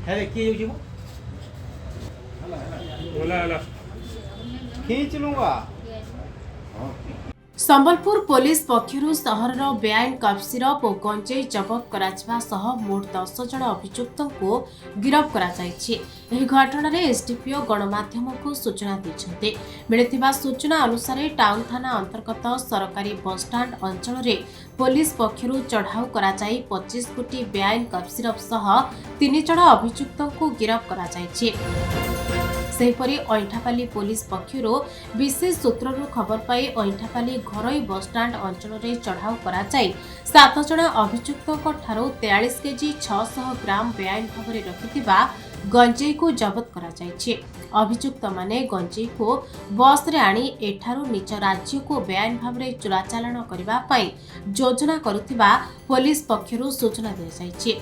हेरे किए जाऊँ खींच लूँगा। संबलपुर पुलिस पक्षर सहर बेआईन कफ सिरप और गंजेई जबत कर मोट 10 जन अभियुक्त को गिरफ्त कर घटन एसडीपीओ गणमाध्यम को सूचना देते मिलता सूचना अनुसार टाउन थाना अंतर्गत सरकारी बसस्टाण्ड अंचल पुलिस पक्षर चढ़ाऊ कर 25 कोटी बेआईन कफ सिरप सह 3 जन अभियुक्त को गिरफ्त कर सेहीपरि अईठापाली पुलिस पक्षर विशेष सूत्रରୁ खबर पाई अईठापाली घरोई बसस्टाण्ड अंचल चढ़ाऊ कर 7 जन अभियुक्त 43 केजी 600 ग्राम बेआईन भाव रखिथिबा गंजेई को जबत कर अभियुक्त माने गंजेई को बस रे आनी एठारू निज राज्य को बेआईन भाव चोराचालान करबा पई योजना करुथिबा पुलिस पक्षर सूचना दिया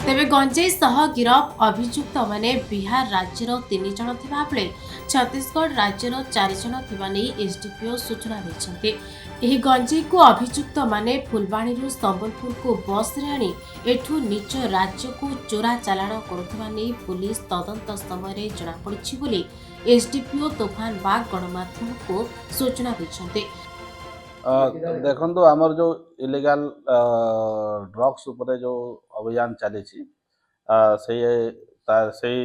तेबे गंजेई सह गिरफ अभियुक्त माने बिहार राज्यर 3 जन थिबा बेले छत्तीसगढ़ राज्यर 4 जन थिबा नै एसडीपीओ सूचना दैछन्ते। एही गंजेई को अभियुक्त माने फुलबाणी संबलपुर को बस रे आनी एठू निज राज्य को चोरा चालाण करुथिबा नै पुलिस तदंत समय जणा पड़िछि बोली एसडीपीओ तूफान बाग गणमाध्यम को सूचना दैछन्ते। देखो आमर जो इलीगल ड्रग्स उपरे जो अभियान चली से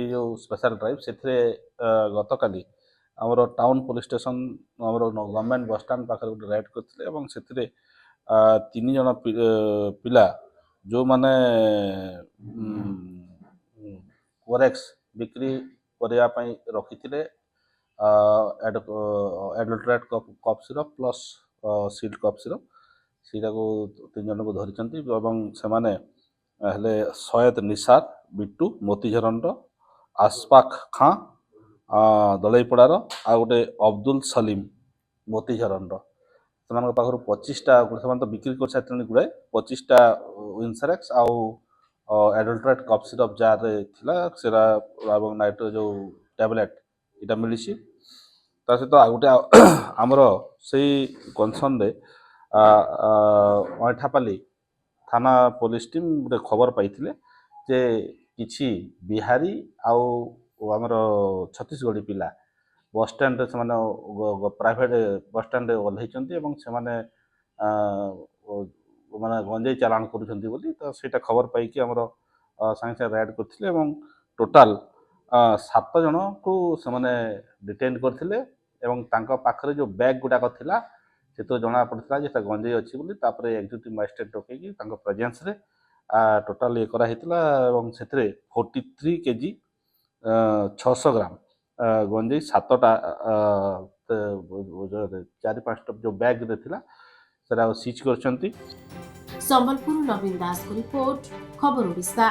जो स्पेशल ड्राइव से गत काली आमर टाउन पुलिस स्टेशन आमर गवर्नमेंट बस स्टैंड पाखे गोटे रेड करते 3 जन पिला जो माने कोरेक्स बिक्री करने रखी adulterated cough syrup plus sealed cough syrup सीटा को 3 जन को धरी से सैयद निसार बिट्टू मोतीझरन आसपाक खां दलईपड़ार आ गोटे अब्दुल सलीम मोतीझरन से पाखर 25टा तो बिक्री कर सारे गुड़ाए 25टा इनसेरेक्स आउ एडल्ट्रेट कफ सिरप जार थिला नाइट्रो जो टैबलेट इटा मिली ता सहित आ गोटे आमर से कनसन अईठापाली थाना पुलिस टीम गोटे खबर पाई जे किछि बिहारी आमर छत्तीसगढ़ी पिला बस स्टैंड से प्राइवेट बस स्टैंड ओह्लैंट माने गंजेई चालान करा खबर पाई सागे सागे रेड करथिले टोटाल 7 जन को से डिटेन करथिले पाखरे जो बैग गुड़ाक थिला से तो जना पड़ता है गंजेई अच्छी बोली एक्जिक्यूटिव मजिस्ट्रेट डकैकी प्रेजेंस रे टोटाल ये करा हितला से 43 केजी 600 ग्राम गंजेई 7टा 4-5टा जो बैग रे थिला सेरा सीज करछंती। संबलपुर नवीन दास को रिपोर्ट खबर ओडिशा।